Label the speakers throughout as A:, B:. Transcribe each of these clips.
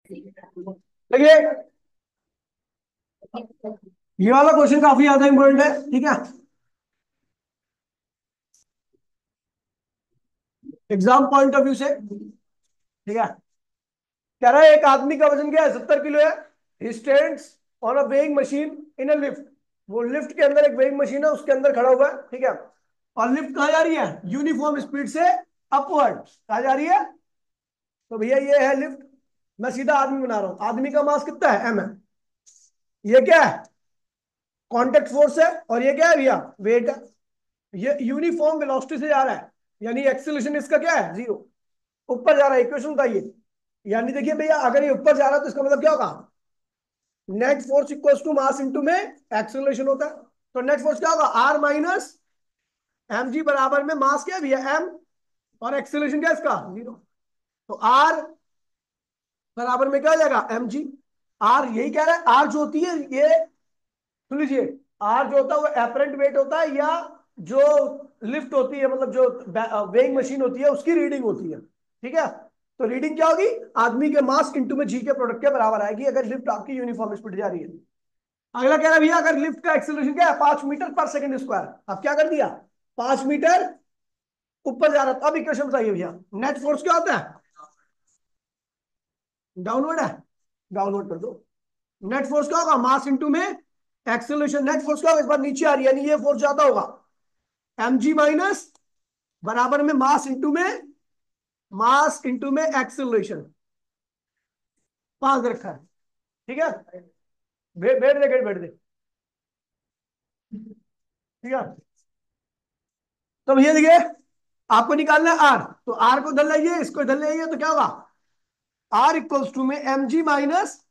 A: देखिए, ये वाला क्वेश्चन काफी ज्यादा इंपॉर्टेंट है, ठीक है। एग्जाम पॉइंट ऑफ व्यू से, ठीक है। कह रहा है एक आदमी का वजन क्या है, 70 किलो है। He stands on a weighing machine in a lift. वो लिफ्ट के अंदर एक वेइंग मशीन है, उसके अंदर खड़ा हुआ है, ठीक है। और लिफ्ट कहाँ जा रही है, यूनिफॉर्म स्पीड से अपवर्ड। कहाँ जा रही है, तो भैया ये है लिफ्ट। मैं सीधा आदमी बना रहा हूं, आदमी का मास कितना है, एम है। ये क्या है, कॉन्टेक्ट फोर्स है। और ये क्या है भैया, वेट है। ये यूनिफॉर्म वेलोसिटी से जा रहा है, यानी एक्सीलरेशन इसका क्या है, जीरो। ऊपर जा रहा है, इक्वेशन बताइए। यानी देखिए भैया, अगर ये ऊपर जा रहा है तो इसका मतलब क्या होगा, net force equals to mass into में एक्सेलरेशन होता है। तो नेट फोर्स क्या होगा, आर माइनस एम जी बराबर में मास क्या है भैया, एम। और एक्सेलरेशन क्या है इसका, जीरो। तो आर बराबर में क्या हो जाएगा, एम जी। आर यही कह रहा है, आर जो होती है ये, सुन लीजिए। आर जो होता है वो एपरेंट वेट होता है, या जो लिफ्ट होती है, मतलब जो वेइंग मशीन होती है उसकी रीडिंग होती है, ठीक है। तो रीडिंग क्या होगी, आदमी के मास इंटू में जी के प्रोडक्ट के बराबर आएगी, अगर लिफ्ट आपकी यूनिफॉर्म स्पीड जा रही है। अगला कह रहा है भैया, अगर लिफ्ट का एक्सेलरेशन क्या है, 5 मीटर पर सेकंड स्क्वायर। अब क्या कर दिया, 5 मीटर ऊपर जा रहा था। अब इक्वेशन बताइए भैया, नेट फोर्स क्या होता है, डाउनवर्ड है, डाउनवर्ड कर दो। नेट फोर्स क्या होगा, मास इंटू में एक्सेलरेशन। नेट फोर्स क्या होगा, इस बार नीचे आ रही है, यानी ये फोर्स ज्यादा होगा, एम जी माइनस बराबर में मास इंटू में एक्सेलरेशन। 5 रखा है, ठीक है। बैठ दे, ठीक है। तो भैया देखिए, आपको निकालना है आर, तो आर को इधर लाइए, इसको इधर ले आइए, तो क्या होगा, आर इक्वल्स टू में एम जी माइनस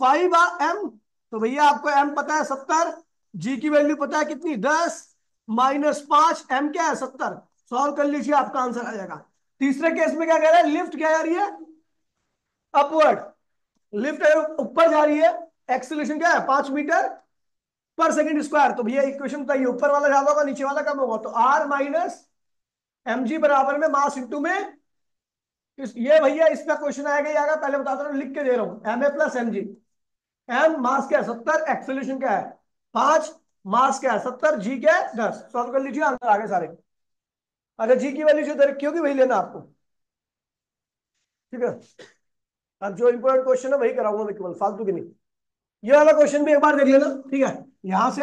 A: 5 एम। तो भैया आपको एम पता है 70, जी की वैल्यू पता है कितनी, 10, -5, एम क्या है 70। सॉल्व कर लीजिए, आपका आंसर आ जाएगा। तीसरे केस में क्या कह रहा है, लिफ्ट क्या जा रही है, अपवर्ड। लिफ्ट ऊपर जा रही है, एक्सेलरेशन क्या है, 5 मीटर पर सेकंड स्क्वायर। तो भैया इक्वेशन बताइए, ऊपर वाला ज्यादा होगा नीचे वाला कम होगा। तो आर माइनस एम जी बराबर में मास इंटू में ये भैया इस पे क्वेश्चन आएगा ही आएगा, पहले बताता हूँ, लिख के दे रहा हूं, M A plus M G. M mass क्या है 70, एक्सेलरेशन क्या है 5, मास क्या है 70, जी क्या है 10। सॉल्व कर लीजिए, आंसर आ गए सारे। अच्छा, जी की वैल्यू जो दे रखी होगी वही लेना आपको, ठीक है। अब जो इंपॉर्टेंट क्वेश्चन है वही कराऊंगा मैं, केवल फालतू की नहीं। ये वाला क्वेश्चन भी एक बार देख लेना, ठीक है। यहां से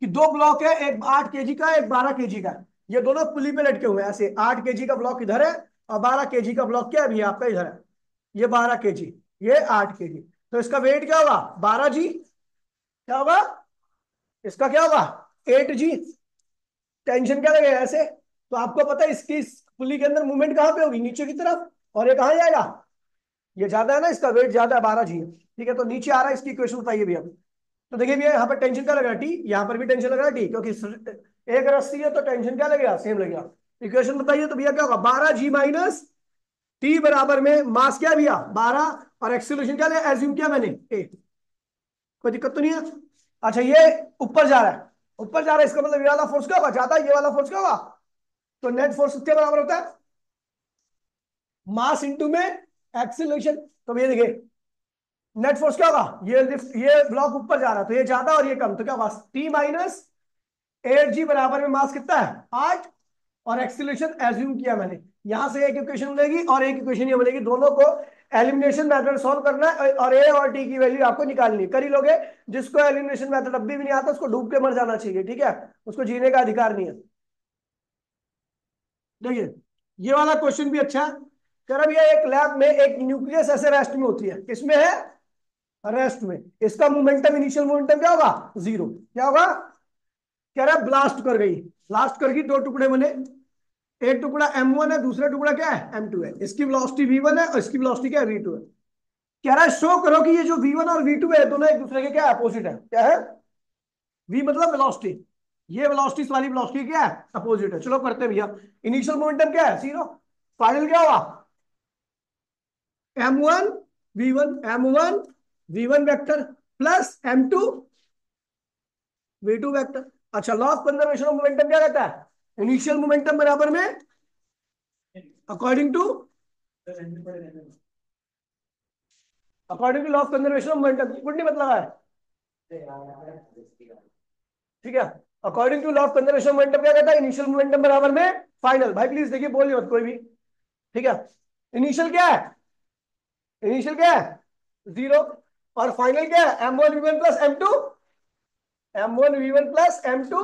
A: कि दो ब्लॉक है, एक 8 kg का है, एक 12 kg का है। ये दोनों पुली पे लटके हुए हैं ऐसे, 8 kg का ब्लॉक इधर है और 12 kg का ब्लॉक क्या है भैया आपका इधर है। ये 12 kg, ये 8 kg। तो इसका वेट क्या होगा, 12 जी। क्या होगा, इसका क्या होगा, 8 जी। टेंशन क्या लगेगा ऐसे, तो आपको पता है इसकी इस पुली के अंदर मूवमेंट कहां पे होगी, नीचे की तरफ। और ये कहां जाएगा, ये ज्यादा है ना, इसका वेट ज्यादा है, 12 जी है, ठीक है। तो नीचे आ रहा है, इसकी इक्वेशन बताइए भैया। तो देखिए भैया, यहाँ पर टेंशन क्या लग रहा है, टी। यहाँ पर भी टेंशन लग रहा है, टी, क्योंकि एक रस्सी है तो टेंशन क्या लगेगा, सेम लगेगा। इक्वेशन बताइए, तो भैया क्या होगा, 12 जी माइनस टी बराबर में मास क्या है भैया 12, और एक्सीलरेशन क्या ले एज्यूम किया मैंने, ए। कोई दिक्कत तो नहीं है। अच्छा, ये ऊपर जा रहा है, ऊपर जा रहा है, इसका मतलब ये वाला फोर्स क्या होगा, ज्यादा, ये वाला फोर्स क्या होगा। तो नेट फोर्स किसके बराबर होता है, मास इंटू में एक्सीलरेशन। तो भैया देखिए, नेट फोर्स क्या होगा, ये लिफ्ट, ये ब्लॉक ऊपर जा रहा है तो ये ज्यादा और ये कम, तो क्या होगा, टी माइनस 8 जी बराबर में मास कितना है 8, और एक्सीलरेशन एज्यूम किया मैंने। यहां से एक इक्वेशन मिलेगी और एक इक्वेशन ये मिलेगी, दोनों को एलिमिनेशन मेथड सॉल्व करना है, और ए और टी की वैल्यू आपको निकालनी है, कर ही लोगे। जिसको एलिमिनेशन मेथड अभी भी नहीं आता उसको डूब के मर जाना चाहिए, ठीक है। उसको जीने का अधिकार नहीं है। देखिए, ये वाला क्वेश्चन भी अच्छा है। कह रहा भैया, एक लैब में एक न्यूक्लियस ऐसे रेस्ट में होती है, किसमें है, रेस्ट में। इसका मोमेंटम, इनिशियल मोमेंटम क्या होगा, जीरो। क्या होगा, कह रहा है ब्लास्ट कर गई, ब्लास्ट कर गई, दो टुकड़े बने। एक टुकड़ा M1 है, दूसरा टुकड़ा क्या है, M2 है। इसकी वेलोसिटी V1 है और इसकी वेलोसिटी क्या है, V2 है। कह रहा है शो करो कि ये जो V1 और V2 है दोनों एक दूसरे के क्या है, अपोजिट है। क्या है, V मतलब वेलोसिटी, ये वेलोसिटी वाली वेलोसिटी क्या है, अपोजिट है। चलो करते हैं भैया। इनिशियल मोमेंटम क्या है, जीरो। फाइनल क्या होगा, M1 V1, M1 V1 vector plus M2 V2 vector. अच्छा, law of conservation of momentum क्या कहता है, इनिशियल मोमेंटम बराबर में, according to, according to law of conservation of momentum, कुछ नहीं मतलब है। ठीक है, according to law of conservation of momentum क्या कहता है, इनिशियल मोमेंटम बराबर में फाइनल। भाई प्लीज देखिए, बोलिए मत कोई भी। ठीक है, इनिशियल क्या है, इनिशियल क्या है 0, और फाइनल क्या है m1v1 plus m2, m1v1 plus m2।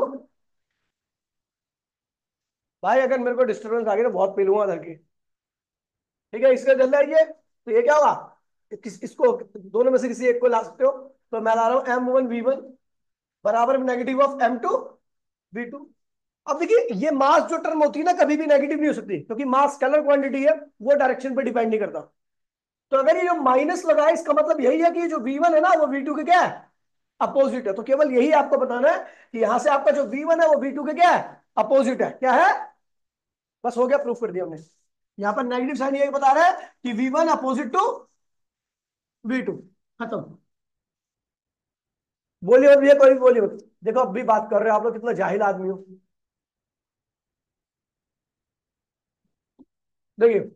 A: भाई अगर मेरे को डिस्टर्बेंस आ गई तो बहुत पीलूंगा घर की। ठीक है, इसका जल्द आइए, तो ये क्या होगा, इसको दोनों में से किसी एक को ला सकते हो। तो मैं ला रहा हूं m1v1 बराबर में नेगेटिव ऑफ m2v2। अब देखिए, ये मास जो टर्म होती है ना, कभी भी नेगेटिव नहीं हो सकती, क्योंकि मास स्केलर क्वांटिटी है, वो डायरेक्शन पे डिपेंड नहीं करता। तो अगर ये जो माइनस लगा है, इसका मतलब यही है कि जो v1 है ना, वो v2 के क्या है, अपोजिट है। तो केवल यही आपको बताना है कि यहां से आपका जो v1 है वो v2 के क्या है, अपोजिट है। क्या है, बस हो गया, प्रूफ कर दिया हमने। यहां पर नेगेटिव साइन ये बता रहा है कि v1 अपोजिट टू v2, खत्म। बोलिए मत भैया, कोई भी बोलिए मत। देखो अब भी बात कर रहे हो आप लोग, कितना जाहिल आदमी हो। देखिए,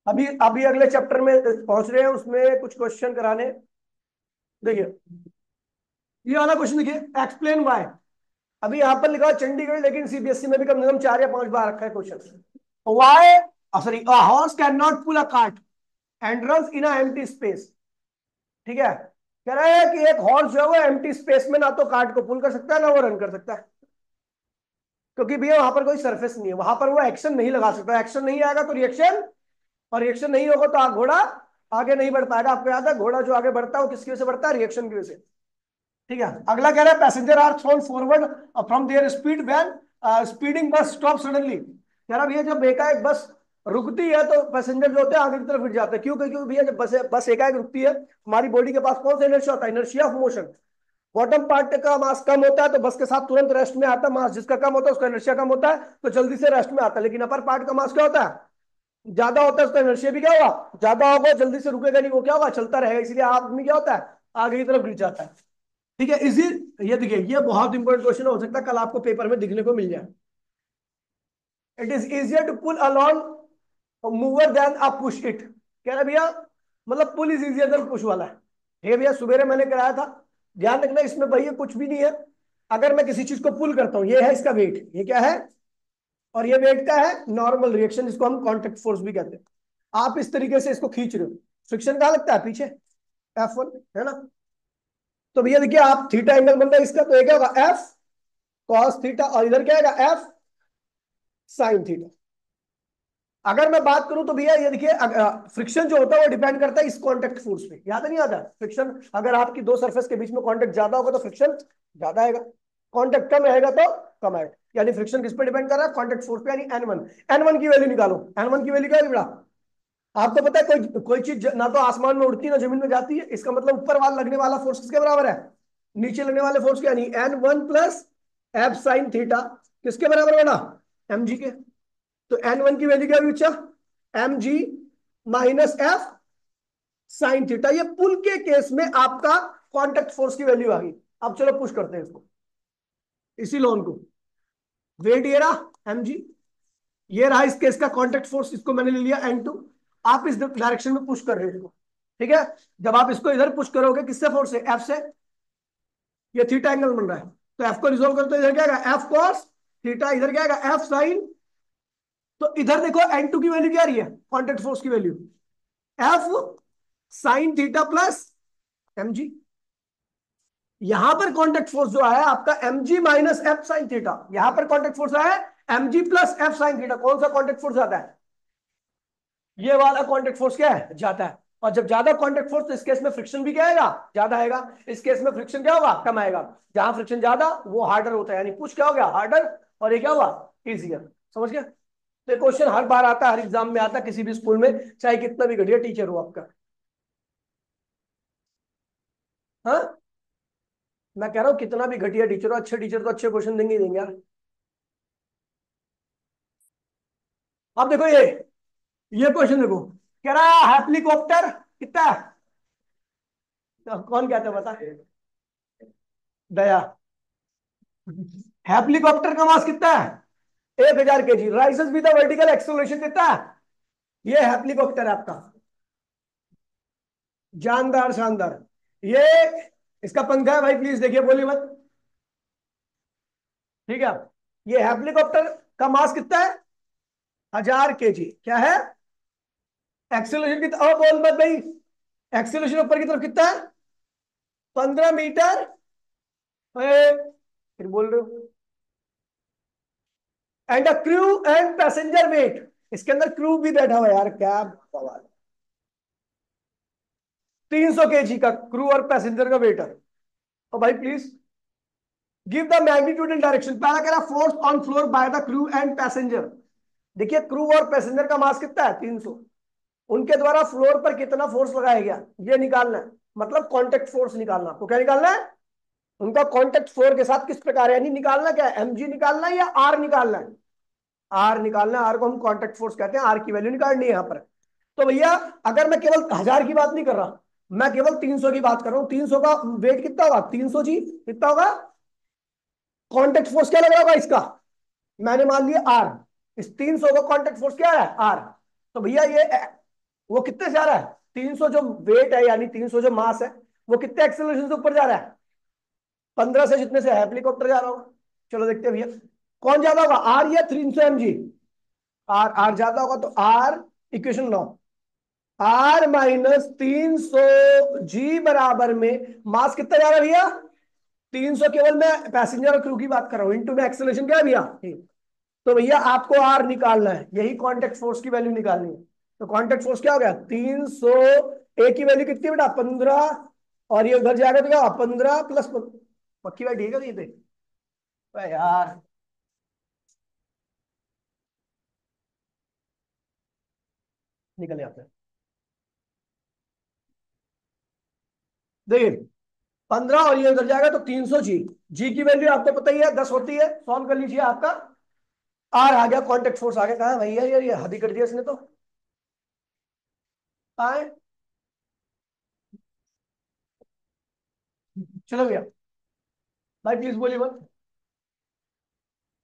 A: अभी अभी अगले चैप्टर में पहुंच रहे हैं, उसमें कुछ क्वेश्चन कराने। देखिए, ये वाला क्वेश्चन देखिए, एक्सप्लेन वाई। अभी यहां पर लिखा है चंडीगढ़, लेकिन सीबीएसई में भी कम से कम 4 या 5 बार रखा है question. Why, sorry, a horse can not pull a cart and run in a empty space. ठीक है, कह रहा है कि एक हॉर्स जो है वो एम्प्टी स्पेस में ना तो कार्ट को पुल कर सकता है, ना वो रन कर सकता है, क्योंकि भैया वहां पर कोई सरफेस नहीं है, वहां पर वो एक्शन नहीं लगा सकता। एक्शन नहीं आएगा तो रिएक्शन, और रिएक्शन नहीं होगा तो घोड़ा आगे नहीं बढ़ पाएगा। आपको याद है, घोड़ा जो आगे बढ़ता है वो किसकी वजह से बढ़ता है, रिएक्शन की वजह से। ठीक है, अगला कह रहा है passenger are thrown forward from their speed when speeding bus stop suddenly. कह रहा भैया जब एकाएक बस रुकती है तो पैसेंजर जो होते हैं आगे की तरफ गिर जाते हैं। क्यों, क्योंकि भैया जब बस एकाएक रुकती है, हमारी बॉडी के पास कौन सा इनर्शिया होता है, inertia of motion. Bottom part का मास कम होता है तो बस के साथ तुरंत रेस्ट में आता है, मास जिसका कम होता है उसका इनर्शिया कम होता है, तो जल्दी से रेस्ट में आता है। लेकिन अपर पार्ट का मास क्या होता है, ज्यादा होता है, उसका इनर्शिया भी क्या होगा, ज्यादा होगा, जल्दी से रुकेगा नहीं, वो क्या होगा, चलता रहेगा। इसलिए आदमी क्या होता है, आगे की तरफ गिर जाता है। ठीक है, इजी। ये देखिए, ये बहुत इंपॉर्टेंट क्वेश्चन हो सकता है कल आपको पेपर में दिखने को मिल जाए। It is easier to pull along mover than a push it. कह रहा है भैया, मतलब pull is easier than push वाला है। ठीक है भैया, सुबेरे मैंने कराया था, ध्यान रखना, इसमें भैया कुछ भी नहीं है। अगर मैं किसी चीज को पुल करता हूं, ये है इसका वेट, ये क्या है, और ये वेट का है नॉर्मल रिएक्शन, जिसको हम कॉन्टेक्ट फोर्स भी कहते हैं। आप इस तरीके से इसको खींच रहे हो, फ्रिक्शन कहाँ लगता है, पीछे, F1 है ना। तो भैया देखिए, आप थीटा एंगल बन रहा है इसका, तो ये क्या होगा, F cos थीटा, और इधर क्या आएगा, F sin थीटा। अगर मैं बात करूं तो भैया ये देखिए, फ्रिक्शन जो होता है वो डिपेंड करता है इस कांटेक्ट फोर्स पे। याद नहीं आता, फ्रिक्शन अगर आपकी दो सरफेस के बीच में कांटेक्ट ज्यादा होगा तो फ्रिक्शन ज्यादा आएगा, कांटेक्ट कम रहेगा तो कम आएगा। यानी फ्रिक्शन किस पे डिपेंड कर रहा है, कांटेक्ट फोर्स पे, यानी N1। N1 की वैल्यू निकालो, N1 की वैल्यू क्या है बेटा, आपको पता है कोई कोई चीज ना तो आसमान में उड़ती है ना जमीन में जाती है, इसका मतलब ऊपर वाला लगने वाला फोर्स किसके बराबर है, नीचे लगने वाले फोर्स के, यानी N1 plus F sine theta किसके बराबर बना, mg के। तो N1 की वैल्यू क्या हुई बच्चा, mg minus F sine theta. ये पुल के केस में आपका कांटेक्ट फोर्स की वैल्यू आ गई। अब चलो पुश करते हैं इसको, इसी लोन को। वेट ये रहा mg, ये रहा इस केस का कांटेक्ट फोर्स, इसको मैंने ले लिया N2। आप इस डायरेक्शन में पुश कर रहे हो इसको। ठीक है, जब आप इसको इधर पुश करोगे, किससे फोर्स से, एफ से, ये थीटा एंगल बन रहा है, तो एफ को रिजोल्व करते इधर क्या आएगा, एफ कॉस थीटा, इधर क्या आएगा, एफ साइन। तो इधर देखो N2 की वैल्यू क्या आ रही है, कांटेक्ट फोर्स की value, F sine theta plus mg। यहां पर कांटेक्ट फोर्स जो है आपका mg minus F sine theta, यहां पर कांटेक्ट फोर्स है mg plus F sine theta. कौन सा कांटेक्ट फोर्स आता है, ये वाला कांटेक्ट फोर्स क्या है, जाता है। और जब ज्यादा कांटेक्ट फोर्स, तो इस केस में फ्रिक्शन भी क्या आएगा, ज्यादा आएगा। इस केस में फ्रिक्शन क्या होगा, कम आएगा। जहां फ्रिक्शन ज्यादा वो हार्डर होता है, यानी पुश क्या हो गया, हार्डर, और ये क्या हुआ, इजियर। समझ गया। तो क्वेश्चन हर बार आता है, हर एग्जाम में आता है, किसी भी स्कूल में, चाहे कितना भी घटिया टीचर हो आपका। हाँ, मैं कह रहा हूँ कितना भी घटिया टीचर हो, अच्छे टीचर तो अच्छे क्वेश्चन देंगे ही देंगे यार। अब देखो ये क्वेश्चन देखो, कह रहा है हेप्लीकॉप्टर कितना है, तो कौन कहता है बता, दया। हेप्लीकॉप्टर का मास कितना है, 1000 kg, rises with the vertical acceleration कितना है, ये हेप्लीकॉप्टर है आपका। जानदार शानदार। ये इसका पंखा है भाई, प्लीज देखिए, बोलिए मत। ठीक है। ये हेलीकॉप्टर का मास कितना है? 1000 kg। क्या है? एक्सेलरेशन कितना, बोल मत भाई। एक्सेलरेशन ऊपर की तरफ कितना है? 15 मीटर। फिर बोल रहे हो। And a crew and passenger weight, इसके अंदर क्रू भी बैठा हुआ है यार, क्या सवाल। 300 kg का क्रू और पैसेंजर का वेट है। तो भाई please give the magnitude and direction. पहला कह रहा force on floor by the crew and passenger. देखिए क्रू और पैसेंजर का मास कितना है? 300। उनके द्वारा फ्लोर पर कितना फोर्स लगाया गया, ये निकालना है। मतलब कॉन्टेक्ट फोर्स निकालना। तो क्या निकालना है? उनका कॉन्टेक्ट फ्लोर के साथ किस प्रकार है, यानी निकालना क्या है, एमजी निकालना है या आर निकालना है? आर निकालना है। आर को हम कॉन्टेक्ट फोर्स कहते हैं। आर की वैल्यू निकालनी है यहां पर। तो भैया अगर मैं केवल 1000 की बात नहीं कर रहा, मैं केवल 300 की बात कर रहा हूं। 300 का वेट कितना होगा? 300 जी कितना होगा? कॉन्टेक्ट फोर्स क्या लग रहा होगा इसका? मैंने मान लिया आर। इस 300 का कॉन्टेक्ट फोर्स क्या है? आर। तो भैया ये वो कितने से आ रहा है? 300 जो वेट है, यानी 300 जो मास है, वो कितने एक्सेलरेशन से ऊपर जा रहा है? 15 से। जितने से हेलीकॉप्टर जा रहा होगा। चलो देखते हैं भैया कौन ज्यादा होगा, आर या 300 mg। आर। आर ज्यादा होगा तो आर, इक्वेशन 9, R-300 G बराबर में मास कितना जा रहा है भैया? 300। केवल मैं पैसेंजर और क्रू की बात कर रहा हूं। इनटू में एक्सेलरेशन क्या है भैया? तो भैया आपको आर निकालना है, यही कांटेक्ट फोर्स की वैल्यू निकालनी है। तो कांटेक्ट फोर्स क्या हो गया? 300। ए की वैल्यू कितनी बेटा? 15। और ये उधर जाएगा तो क्या? 15 प्लस। पक्की बात ठीक है ये देख यार। निकल जाते हैं। देखिए 15 और ये उधर जाएगा तो 300 जी। जी की वैल्यू आपको पता ही है 10 होती है। सॉल्व कर लीजिए। आपका आर आ गया, कॉन्टेक्ट फोर्स आ गया। कहा भैया यार, ये हद ही कर दिया इसने तो। आए। चलो भैया, भाई प्लीज बोलिए मत।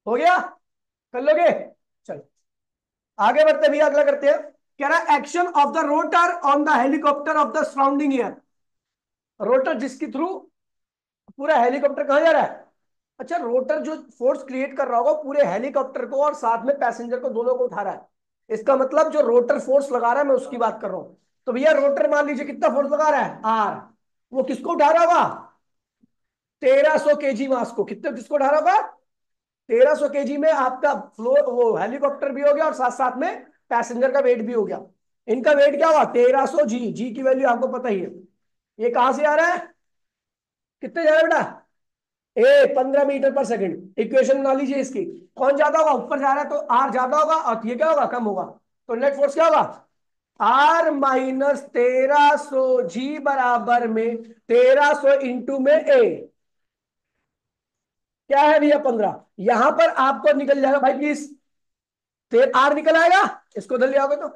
A: हो गया? कर लोगे? चलो आगे बढ़ते भैया, अगला करते हैं। कह रहा है action of the rotor on the helicopter of the surrounding air. Rotor जिसके थ्रू पूरा हेलीकॉप्टर कहां जा रहा है? अच्छा, रोटर जो फोर्स क्रिएट कर रहा होगा पूरे हेलीकॉप्टर को और साथ में पैसेंजर को, दोनों को उठा रहा है। इसका मतलब जो रोटर फोर्स लगा रहा है, मैं उसकी बात कर रहा हूं। तो भैया रोटर मान लीजिए कितना फोर्स लगा रहा है? आर। वो किसको उठा रहा होगा? 1300 kg मास को। कितने, किसको उठा रहा होगा? 1300 kg में आपका फ्लोर, वो हेलीकॉप्टर भी हो गया और साथ साथ में पैसेंजर का वेट भी हो गया। इनका वेट क्या हुआ? 1300 जी। जी की वैल्यू आपको पता ही है। ये कहां से आ रहा है? कितने जा रहा है बेटा? 15 मीटर पर सेकंड। इक्वेशन बना लीजिए इसकी। कौन ज्यादा होगा? ऊपर जा रहा है तो आर ज्यादा होगा, और ये क्या होगा? कम होगा। तो नेट फोर्स क्या होगा? R-1300 G बराबर में 1300 इंटू में ए, क्या है भैया? 15। यहां पर आपको निकल जाएगा भाई प्लीज। फिर आर निकल आएगा, इसको धर लिया होगा तो।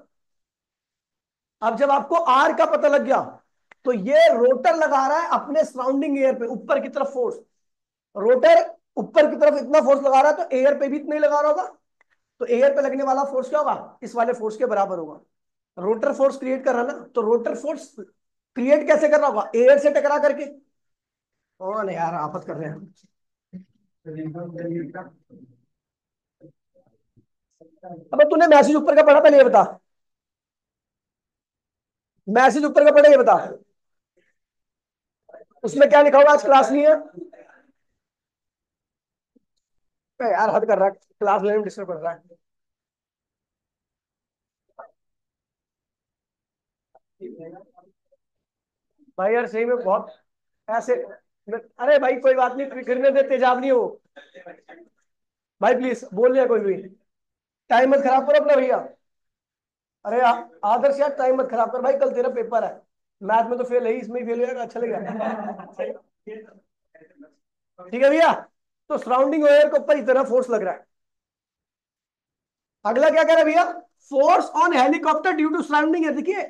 A: अब जब आपको आर का पता लग गया, तो ये रोटर लगा रहा है अपने सराउंडिंग एयर पे ऊपर की तरफ फोर्स। रोटर ऊपर की तरफ इतना फोर्स लगा रहा है तो एयर पे भी इतना ही लगा रहा होगा। तो एयर पे लगने वाला फोर्स क्या होगा? इस वाले फोर्स के बराबर होगा। रोटर फोर्स क्रिएट कर रहा है ना, तो रोटर फोर्स क्रिएट कैसे कर रहा होगा? एयर से टकरा करके। कौन है यार आफत कर रहे हैं। अब तूने मैसेज ऊपर का पढ़ा? पहले ये बता, मैसेज ऊपर का पढ़ा, ये बता उसमें क्या लिखा हुआ? आज क्लास नहीं है? यार हद कर रहा है, क्लास लेने में डिस्टर्ब कर रहा है। भाई यार सही में बहुत ऐसे। अरे भाई कोई बात नहीं, गिरने दे, तेजाब नहीं हो। भाई प्लीज बोल लिया कोई भी। टाइम मत खराब करो अपना भैया। अरे आदर्श यार टाइम मत खराब कर भाई, कल तेरा पेपर है। मैथ में तो फेल है ही, इसमें फेल हो जाएगा, अच्छा लगेगा। ठीक है भैया। तो सराउंडिंग एयर के ऊपर इतना फोर्स लग रहा है। अगला क्या कह रहा है भैया? Force on helicopter due to surrounding air. देखिए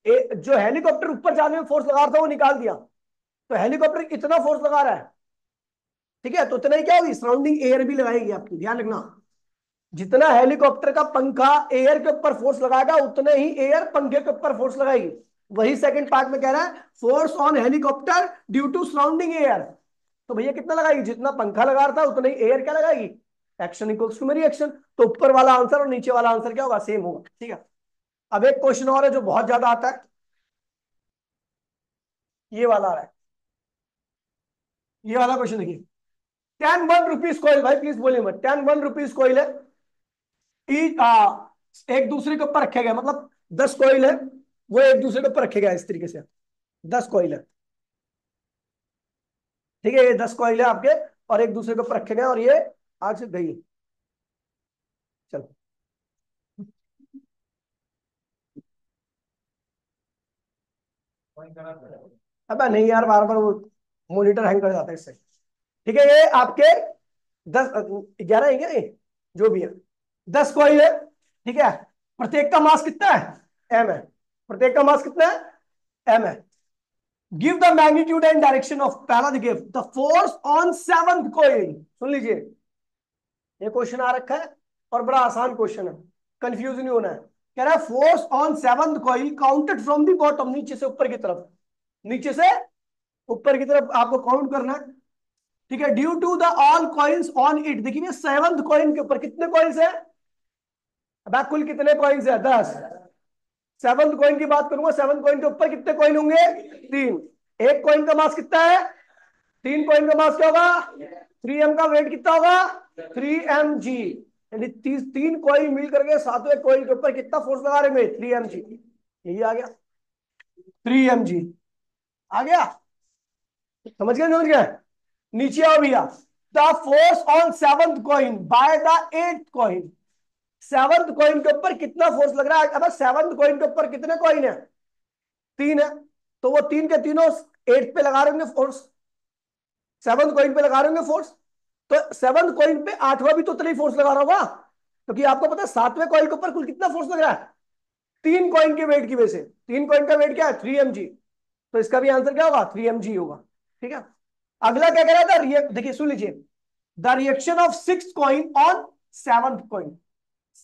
A: जो हेलीकॉप्टर ऊपर जाने में फोर्स लगा रहा था वो निकाल दिया। तो हेलीकॉप्टर इतना फोर्स लगा रहा है, ठीक है, तो इतना ही क्या होगी? सराउंडिंग एयर भी लगाएगी आपकी, ध्यान रखना। जितना हेलीकॉप्टर का पंखा एयर के ऊपर फोर्स लगाएगा, उतने ही एयर पंखे के ऊपर फोर्स लगाएगी। वही सेकंड पार्ट में कह रहा है force on helicopter due to surrounding air. तो भैया कितना लगाएगी, जितना पंखा लगा रहा था उतना ही एयर क्या लगाएगी, एक्शन इक्वल्स टू में रिएक्शन। तो ऊपर वाला आंसर और नीचे वाला आंसर क्या होगा, सेम होगा। ठीक है, अब एक क्वेश्चन और है जो बहुत ज्यादा आता है, ये वाला आ रहा है। ये वाला क्वेश्चन देखिए, 10 1 रुपीज कॉइल, भाई प्लीज बोलिए मत, 10 1 रुपीज कॉइल है, एक दूसरे के ऊपर रखे गए, मतलब 10 कॉइल है, वो एक दूसरे के ऊपर रखे गए इस तरीके से, 10 कॉइल है। ठीक है, ये 10 कॉइल है आपके, और एक दूसरे के ऊपर रखे गए, और ये आज गई। चलो, अब नहीं यार, बार बार वो मॉनिटर हैंग कर जाता है इससे। ठीक है, ये आपके 10 11 है क्या ये, जो भी है, 10 कॉइल है। ठीक है, प्रत्येक का मास कितना है, एम है। प्रत्येक का मास कितना है, एम है। Give the magnitude and direction of, पहला देखिए, the force on seventh coil. सुन लीजिए, ये क्वेश्चन आ रखा है और बड़ा आसान क्वेश्चन है, कंफ्यूज नहीं होना है। कह रहा है force on seventh coil counted from the bottom, नीचे से ऊपर की तरफ, नीचे से ऊपर की तरफ आपको काउंट करना है। ठीक है, due to the all coins on it, देखिए सेवंथ कॉइन के ऊपर कितने कॉइन्स है, अब कुल कितने कॉइन्स है, 10। सेवंथ कॉइन की बात करूंगा, सेवंथ कॉइन के ऊपर कितने कॉइन होंगे, 3। एक कॉइन का मास कितना है, 3 कॉइन का मास क्या होगा, 3m का वेट कितना होगा, 3mg। यानी 3 कॉइन मिल करके सातवें कॉइन के ऊपर कितना फोर्स लगा रहे हैं, 3mg। यही आ गया, 3mg आ गया। समझ गए, समझ गए। नीचे आओ भैया, the force on seventh coin by the eighth coin, seventh coin के ऊपर कितना फोर्स लग रहा है। अब सेवंथ कॉइन के ऊपर कितने कॉइन है, 3 है, तो वो तीन के तीनों एट्थ पे लगा रहे होंगे फोर्स, सेवंथ कॉइन पे लगा रहे होंगे फोर्स। तो सेवंथ कॉइन पे आठवां भी तो उतना ही फोर्स लगा रहा होगा, क्योंकि आपको पता है सातवें कॉइन के ऊपर कुल कितना फोर्स लग रहा है, 3 कॉइन के वेट की वजह से। 3 कॉइन का वेट क्या है, 3mg, तो इसका भी आंसर क्या होगा, 3mg होगा। ठीक है, अगला क्या कह रहा था, देखिए सुन लीजिए, the reaction of 6 coin on seventh coin,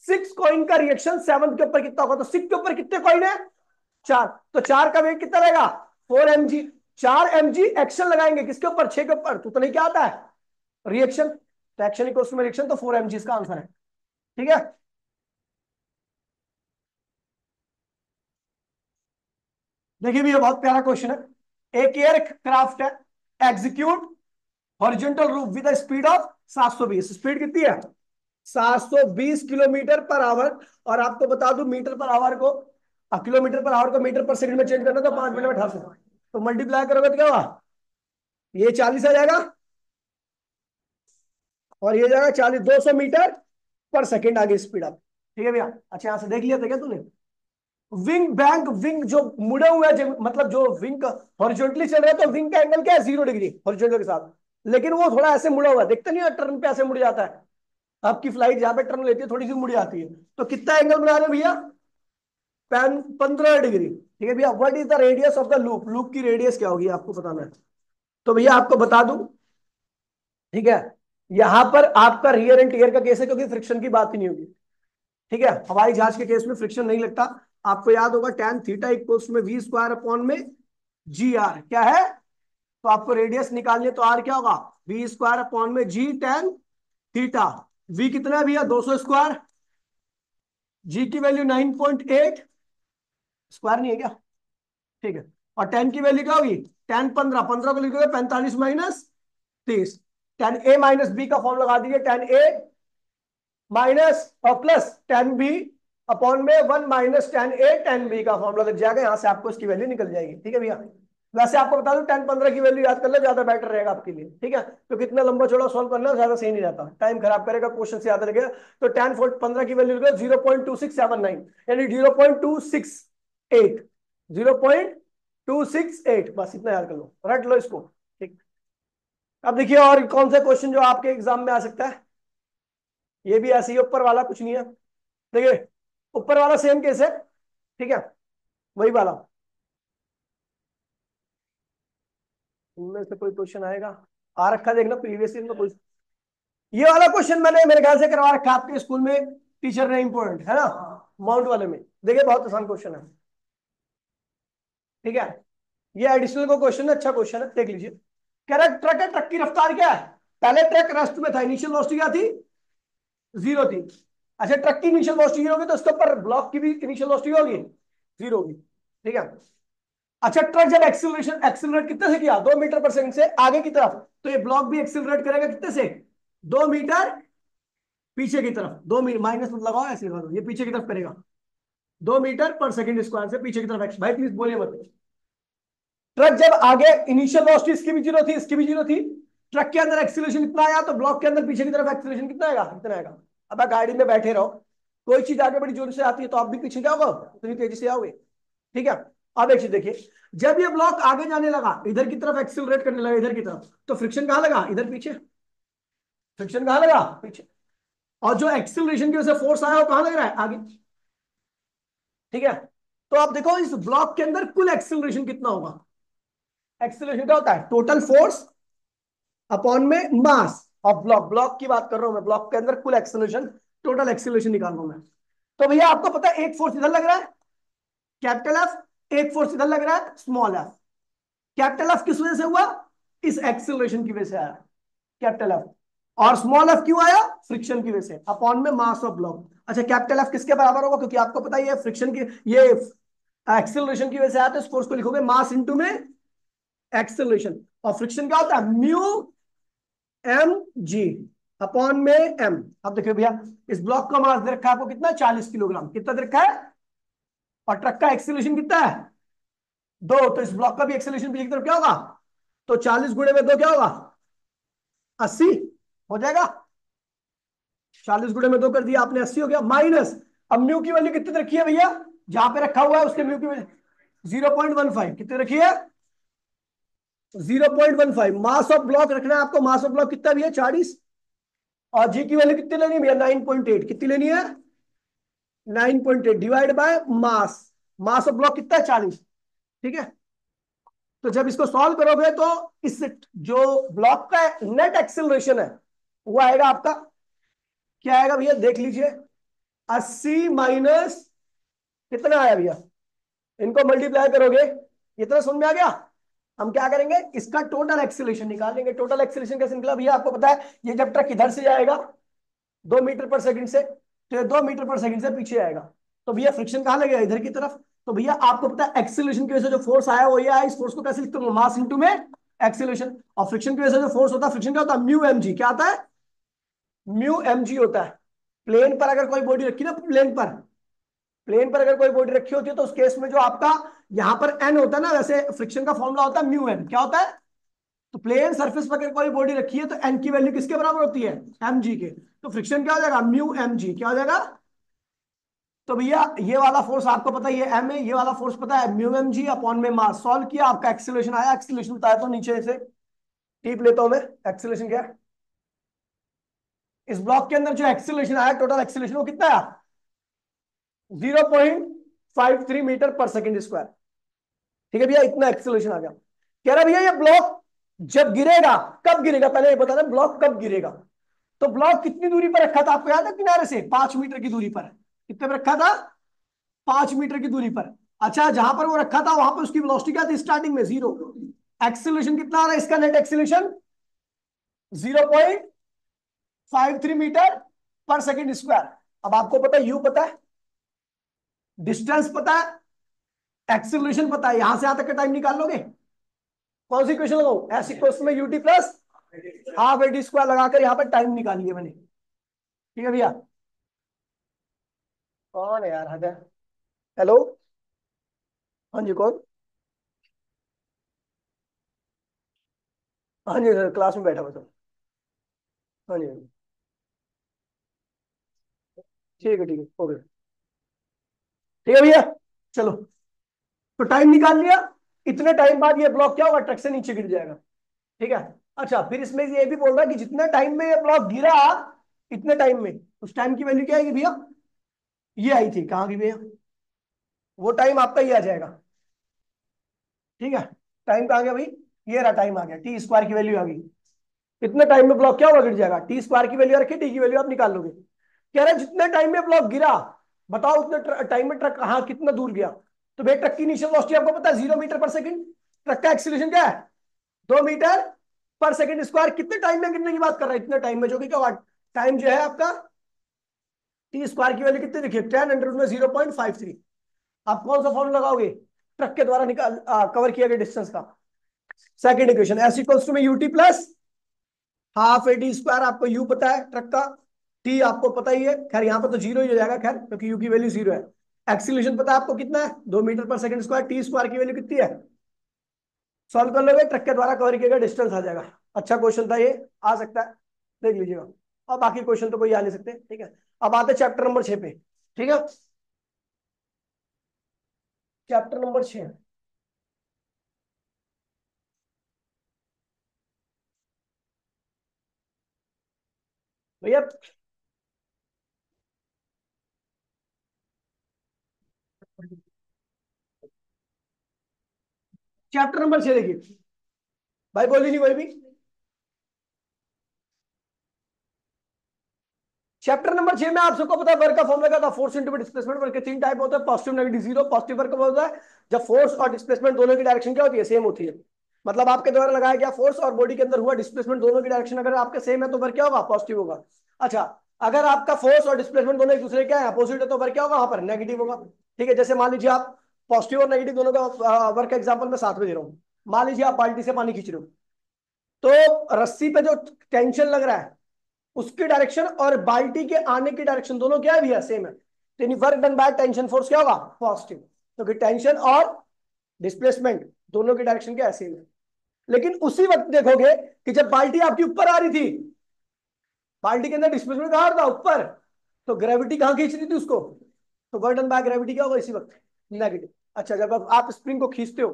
A: 6 coin का रिएक्शन सेवंथ के ऊपर कितना होगा, तो 6 के ऊपर कितने कॉइन है, 4, तो 4 का वेट कितना रहेगा, 4mg। 4mg एक्शन लगाएंगे किसके ऊपर, 6 के ऊपर, तो नहीं क्या आता है, रिएक्शन। तो एक्शन इक्वल्स टू में रिएक्शन, तो 4mg इसका आंसर है। ठीक है, देखिए भी ये बहुत प्यारा क्वेश्चन है। एक एयरक्राफ्ट है, execute horizontal roof with speed of 720, speed कितनी है, 720 किलोमीटर पर आवर। और आपको बता दूं मीटर पर आवर को, किलोमीटर पर आवर को मीटर पर सेकंड में चेंज करना, तो 5 मिनट में 1800, तो मल्टीप्लाई करोगे तो क्या होगा, ये 40 आ जाएगा, और ये जाएगा 40, 200 मीटर पर सेकंड आगे स्पीड आप। ठीक है भैया, अच्छा यहां से देख लिया था क्या तूने, विंग बैंक, विंग जो मुड़े हुए हैं, मतलब जो विंग हॉरिजॉन्टली चल रहा है, तो विंग का एंगल क्या है, 0 डिग्री हॉरिजॉन्टल के साथ, लेकिन वो थोड़ा ऐसे मुड़ा हुआ है, देखते नहीं है टर्न पे ऐसे मुड़ जाता है, आपकी फ्लाइट जहां पे टर्न लेती है थोड़ी सी मुड़ जाती है, तो कितना एंगल बना रहे हो भैया, 15 डिग्री। ठीक है भैया, what is the radius of the loop, loop की रेडियस क्या होगी आपको बताना है। तो भैया आपको बता दूं, ठीक है, यहां पर आपका रियर एंड टीयर का केस है, क्योंकि फ्रिक्शन की बात ही नहीं होगी। ठीक है, हवाई जहाज के केस में फ्रिक्शन नहीं लगता। आपको याद होगा tan थीटा इक्वल्स में वी स्क्वायर अपॉन में जी आर क्या है, तो आपको रेडियस निकालनी है, तो आर क्या होगा, वी स्क्वायर अपॉन में जी tan थीटा। वी कितना है भैया, 200 स्क्वायर, जी की वैल्यू 9.8, स्क्वायर नहीं है क्या, ठीक है, और टेन की वैल्यू क्या होगी, टेन 15, 15 को लिखोगे 45 माइनस 30, टेन ए माइनस बी का फॉर्म लगा दीजिए, टेन ए माइनस और प्लस टेन बी अपॉन में 1 - tan A tan B का फॉर्मूला लग जाएगा, यहां से आपको इसकी वैल्यू निकल जाएगी। ठीक है भैया, वैसे आपको बता दूं टेन 15 की वैल्यू याद कर ले, ज्यादा बेटर रहेगा आपके लिए। ठीक है, तो कितना लंबा चौड़ा सॉल्व करना ज्यादा सही नहीं रहता, टाइम खराब करेगा, क्वेश्चन से याद लगेगा। तो टेन 15 की वैल्यू 0.2679, यानी 0.268, 0.268, बस इतना याद कर लो, रट लो इसको। ठीक, अब देखिए और कौन सा क्वेश्चन जो आपके एग्जाम में आ सकता है, ये भी ऐसे ही ऊपर वाला कुछ नहीं है। देखिए ऊपर वाला सेम केस है, ठीक है, वही वाला, इनमें से कोई क्वेश्चन आएगा, आ रखा देखना प्रीवियस ईयर में कोई, ये वाला क्वेश्चन मैंने मेरे ख्याल से करवा रखा आपके स्कूल में, टीचर ने इंपॉर्टेंट है ना, माउंट वाले में। देखिए बहुत आसान क्वेश्चन है, ठीक है, ये एडिशनल को क्वेश्चन है, अच्छा क्वेश्चन है, देख लीजिए। कह रहा है ट्रक है, ट्रक की रफ्तार क्या है? पहले ट्रक रेस्ट में था, इनिशियल वेलोसिटी क्या थी? 0 थी। अच्छा, ट्रक की इनिशियल वेलोसिटी 0 होगी तो उसके ऊपर ब्लॉक की भी इनिशियल वेलोसिटी होगी 0 होगी। ठीक है। अच्छा, ट्रक जब एक्सिलरेशन एक्सिलरेट कितने से किया? 2 मीटर पर सेकंड से आगे की तरफ, तो ये ब्लॉक भी एक्सिलरेट करेगा कितने से? 2 मीटर पीछे की तरफ। 2 मीटर माइनस मत लगाओ, ऐसे लगा दो, ये पीछे की तरफ करेगा। 2 मीटर पर सेकंड स्क्वायर से पीछे की तरफ। भाई प्लीज बोलिए मत। ट्रक जब आगे, इनिशियल वेलोसिटी इसकी भी 0 थी, इसकी भी 0 थी। ट्रक के अंदर एक्सीलरेशन इतना आया तो ब्लॉक के अंदर पीछे की तरफ एक्सीलरेशन कितना आएगा? इतना आएगा। अब आप गाड़ी में बैठे रहो, कोई चीज आगे बड़ी जोर से आती है तो आप भी पीछे क्या होगा? उतनी तेजी से आओगे। ठीक है। अब एक चीज देखिए, जब ये ब्लॉक आगे जाने लगा, इधर की तरफ एक्सीलरेट करने लगा, इधर की तरफ, तो फ्रिक्शन कहां लगा? इधर पीछे। फ्रिक्शन कहां लगा? पीछे। और जो एक्सीलरेशन की वजह से फोर्स आया वो कहां लग रहा है? आगे। ठीक है। तो आप देखो इस ब्लॉक के अंदर कुल एक्सीलरेशन कितना होगा? एक्सीलरेशन क्या होता है? टोटल फोर्स अपॉन में मास ऑफ ब्लॉक। ब्लॉक की बात कर रहा हूं मैं, ब्लॉक के अंदर कुल एक्सेलरेशन, टोटल एक्सेलरेशन निकाल रहा हूं मैं। तो भैया आपको पता है एक फोर्स इधर लग रहा है, कैपिटल एफ, एक फोर्स इधर लग रहा है, स्मॉल एफ। कैपिटल एफ किस वजह से हुआ? इस एक्सेलरेशन की वजह से आया कैपिटल एफ। और स्मॉल एफ क्यों आया? फ्रिक्शन की वजह से, अपॉन में मास ऑफ ब्लॉक। अच्छा, कैपिटल एफ किसके बराबर होगा? क्योंकि आपको पता ही है फ्रिक्शन की, ये एक्सेलरेशन की वजह से आया, तो इस फोर्स को लिखोगे मास इंटू में एक्सेलरेशन। और फ्रिक्शन क्या होता है? म्यू एम जी अपॉन में एम। अब देखिए भैया, इस ब्लॉक का मास दे रखा है आपको कितना? 40 किलोग्राम। कितना दे रखा है? और ट्रक का एक्सीलरेशन कितना है? 2। तो इस ब्लॉक का भी एक्सीलरेशन पीछे की तरफ क्या होगा? तो 40 गुणे में 2 क्या होगा? 80 हो जाएगा। 40 गुणे में 2 कर दिया आपने, 80 हो गया। माइनस, अब म्यू की वैल्यू कितनी रखी है भैया? जहां पे रखा हुआ है उसके म्यू की वैल्यू 0.15। कितनी रखी है? 0.15। मास ऑफ ब्लॉक रखना है आपको। मास ऑफ ब्लॉक कितना भी है? 40। और जी की वैल्यू कितनी लेनी है भैया? 9.8। कितनी लेनी है? 9.8 divide by mass. Mass of block कितना है? 40। ठीक है। तो जब इसको सॉल्व करोगे तो इस जो ब्लॉक का नेट एक्सेलरेशन है वो आएगा आपका, क्या आएगा भैया? देख लीजिए, 80 माइनस कितना आया भैया? इनको मल्टीप्लाई करोगे, इतना समझ में आ गया? हम क्या करेंगे? इसका टोटल एक्सेलरेशन निकालेंगे। टोटल एक्सेलरेशन कैसे निकला भैया? आपको पता है, ये जब ट्रक इधर से जाएगा 2 मीटर पर सेकंड से, तो ये 2 मीटर पर सेकंड से पीछे आएगा, तो भैया फ्रिक्शन कहां लगेगा? इधर की तरफ। तो भैया आपको पता है एक्सीलरेशन की वजह से जो फोर्स आया वो ये आया। इस फोर्स को कैसे लिखते हो? मास इंटू में एक्सीलरेशन। और फ्रिक्शन की वजह से जो फोर्स होता है, फ्रिक्शन क्या होता है? Mu m g. क्या आता है? म्यू एम जी होता है। प्लेन पर अगर कोई बॉडी रखी ना, प्लेन पर अगर कोई बॉडी रखी होती है तो उस केस में जो आपका यहां पर एन होता है ना, वैसे फ्रिक्शन का फॉर्मूला होता है म्यू एन। क्या होता है? तो प्लेन सरफेस पर अगर कोई बॉडी रखी है तो एन की वैल्यू किसके बराबर होती है? एम जी के। तो फ्रिक्शन क्या हो जाएगा? Mu m g. क्या हो जाएगा? तो भैया ये वाला फोर्स आपको पता ही है एम है, ये वाला फोर्स पता है म्यू एम जी अपॉन में मास। सॉल्व किया, आपका एक्सीलरेशन आया। एक्सीलरेशन बताया तो नीचे से टीप लेता हूं मैं। एक्सीलरेशन क्या है? इस ब्लॉक के अंदर जो एक्सीलरेशन आया, टोटल एक्सीलरेशन वो कितना आया? 0.53 मीटर पर सेकंड स्क्वायर। ठीक है भैया, इतना एक्सीलरेशन आ गया। कह रहा भैया ये ब्लॉक जब गिरेगा, कब गिरेगा पहले ये बता दें, ब्लॉक कब गिरेगा? तो ब्लॉक कितनी दूरी पर रखा था आपको याद है? किनारे से 5 मीटर की दूरी पर। कितने पर रखा था? 5 मीटर की दूरी पर। अच्छा, जहां पर वो रखा था वहां पर उसकी वेलोसिटी क्या थी? स्टार्टिंग में 0। एक्सीलरेशन कितना आ रहा है इसका? नेट एक्सीलरेशन 0.53 मीटर पर सेकंड स्क्वायर। अब आपको पता है यू पता है, डिस्टेंस पता है, एक्सीलरेशन पता है, यहां से यहां तक का टाइम निकाल लोगे? कौन सी इक्वेशन लगाऊं? एस इक्वल्स में U T plus half A D square लगाकर यहां पर टाइम निकालिए मैंने। ठीक है भैया। कौन है यार? हद है। हेलो। हाँ जी, कौन? हाँ जी सर, क्लास में बैठा हुआ सर। हाँ जी, हाँ जी। ठीक है, ठीक है, ओके। ठीक है भैया, चलो। तो टाइम निकाल लिया। इतने टाइम बाद ये ब्लॉक क्या होगा? ट्रक से नीचे गिर जाएगा। ठीक है। अच्छा, फिर इसमें ये भी बोल रहा है कि जितने टाइम में ये ब्लॉक गिरा, इतने टाइम में उस टाइम की वैल्यू क्या आएगी भैया? ये आई थी, कहाँ की भैया? वो टाइम आपका ही आ जाएगा। ठीक है। टाइम कहाँ गया भाई? ये रहा, टाइम आ गया, टी स्क्वायर की वैल्यू आ गई। इतने टाइम में ब्लॉक क्या होगा? गिर जाएगा। टी स्क्वायर की वैल्यू रखी, टी की वैल्यू आप निकाल लोगे। कह रहे हैं जितने टाइम में ब्लॉक गिरा, बताओ उतने टाइम में ट्रक कहाँ कितना दूर गया? तो भैया ट्रक की इनिशियल वेलोसिटी आपको पता है 0 मीटर पर सेकंड। ट्रक का एक्सीलरेशन क्या है 2 मीटर पर सेकंड स्क्वायर। कितने टाइम में गिरने की बात कर रहा है, इतने टाइम में, जो कि क्या टाइम जो है आपका टी स्क्वायर की वैल्यू कितनी देखिए 10 में 0.53। आप कौन सा फॉर्मूला लगाओगे ट्रक के द्वारा निकाल कवर किया गया डिस्टेंस का। Second equation S equals to में U T plus half A T square. आपको यू पता है ट्रक का, टी आपको पता ही है, खैर यहाँ पर तो जीरो ही हो जाएगा खैर क्योंकि यू की वैल्यू जीरो है। एक्सीलरेशन पता है आपको कितना है 2 मीटर पर सेकंड स्क्वायर। टी स्क्वायर की वैल्यू कितनी है, सॉल्व कर लोगे ट्रक के द्वारा कवर किया गया डिस्टेंस आ जाएगा। अच्छा क्वेश्चन था ये, आ सकता है, देख लीजिएगा। और बाकी क्वेश्चन तो कोई आ नहीं सकते, ठीक है। अब आते चैप्टर नंबर 6 पे, ठीक है। चैप्टर नंबर 6 भैया, चैप्टर नंबर 6 देखिए भाई, बोली नहीं कोई भी। चैप्टर नंबर 6 में आप सबको पता है वर्क का फॉर्मूला क्या था, फोर्स इंटू डिस्प्लेसमेंट। वर्क के तीन टाइप होते हैं, positive negative zero. Positive work कब होता है जब फोर्स और डिस्प्लेसमेंट दोनों की डायरेक्शन क्या होती है, सेम होती है। मतलब आपके द्वारा लगाया गया फोर्स और बॉडी के अंदर हुआ डिस्प्लेसमेंट दोनों की डायरेक्शन अगर आपके सेम है तो वर्क क्या होगा, पॉजिटिव होगा। अच्छा, अगर आपका फोर्स और डिस्प्लेसमेंट दोनों एक दूसरे क्या है, अपोजिट है, तो वर्क क्या होगा वहां पर, नेगेटिव होगा। ठीक है, जैसे मान लीजिए आप पॉजिटिव और नेगेटिव दोनों का वर्क एग्जाम्पल में साथ में दे रहा हूँ। मान लीजिए आप बाल्टी से पानी खींच रहे हो, तो रस्सी पे जो टेंशन लग रहा है उसकी डायरेक्शन और बाल्टी के आने की डायरेक्शन दोनों क्या है भैया, सेम है। तो work done by tension force क्या होगा, पॉजिटिव। क्योंकि टेंशन और डिस्प्लेसमेंट दोनों की डायरेक्शन क्या है, सेम है। लेकिन उसी वक्त देखोगे कि जब बाल्टी आपकी ऊपर आ रही थी, बाल्टी के अंदर डिस्प्लेसमेंट कहां था, ऊपर, तो ग्रेविटी कहां खींच रही थी उसको, तो वर्क डन बाय ग्रेविटी क्या होगा इसी वक्त, नेगेटिव। अच्छा, जब आप स्प्रिंग को खींचते हो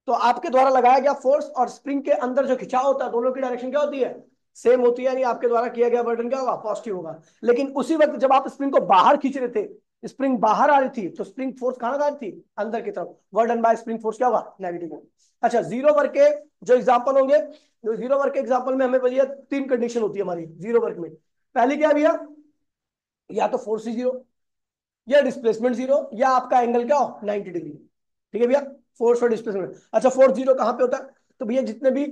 A: तो आपके द्वारा लगाया गया फोर्स और स्प्रिंग के अंदर जो खिंचाव होता है दोनों की डायरेक्शन क्या होती है, सेम होती है, यानी आपके द्वारा किया गया वर्डन क्या होगा, पॉजिटिव होगा। लेकिन उसी वक्त जब आप स्प्रिंग को बाहर खींच रहे थे, स्प्रिंग बाहर आ रही थी, तो स्प्रिंग फोर्स कहां लगा रही थी, अंदर की तरफ, वर्डन बाय स्प्रिंग फोर्स क्या होगा, नेगेटिव होगा। अच्छा, जीरो वर्क के जो एग्जाम्पल होंगे, जो जीरो वर्क के एग्जाम्पल में हमें भैया तीन कंडीशन होती है हमारी जीरो वर्क में। पहली क्या भैया, या तो फोर्स ही जीरो, या डिस्प्लेसमेंट जीरो, या आपका एंगल क्या हो 90 डिग्री। ठीक है भैया, फोर्स और डिस्प्लेसमेंट। अच्छा, फोर्स जीरो कहां पे होता है, तो भैया जितने भी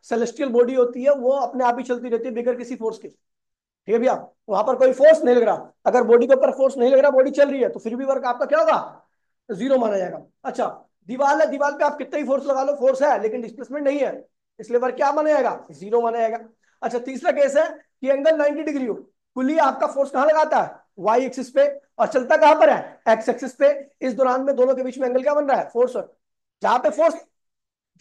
A: सेलेस्टियल बॉडी होती है वो अपने आप ही चलती रहती है बिगर किसी फोर्स के। ठीक है भैया, वहां पर कोई फोर्स नहीं लग रहा। अगर बॉडी के ऊपर फोर्स नहीं लग रहा, बॉडी चल रही है, तो फिर भी वर्क आपका क्या होगा, जीरो माना जाएगा। अच्छा, दीवार है, दीवार पे आप कितना ही फोर्स लगा लो, फोर्स है लेकिन डिस्प्लेसमेंट नहीं है, इसलिए वर्क क्या माना जाएगा, जीरो माना जाएगा। अच्छा, तीसरा केस है कि एंगल 90 डिग्री हो, कुली आपका फोर्स कहां लगाता है, वाई एक्सिस पे, और चलता कहां पर है, एक्स एक्सिस पे। इस दौरान में दोनों के बीच में एंगल क्या बन रहा है, फोर्स। जहां पे फोर्स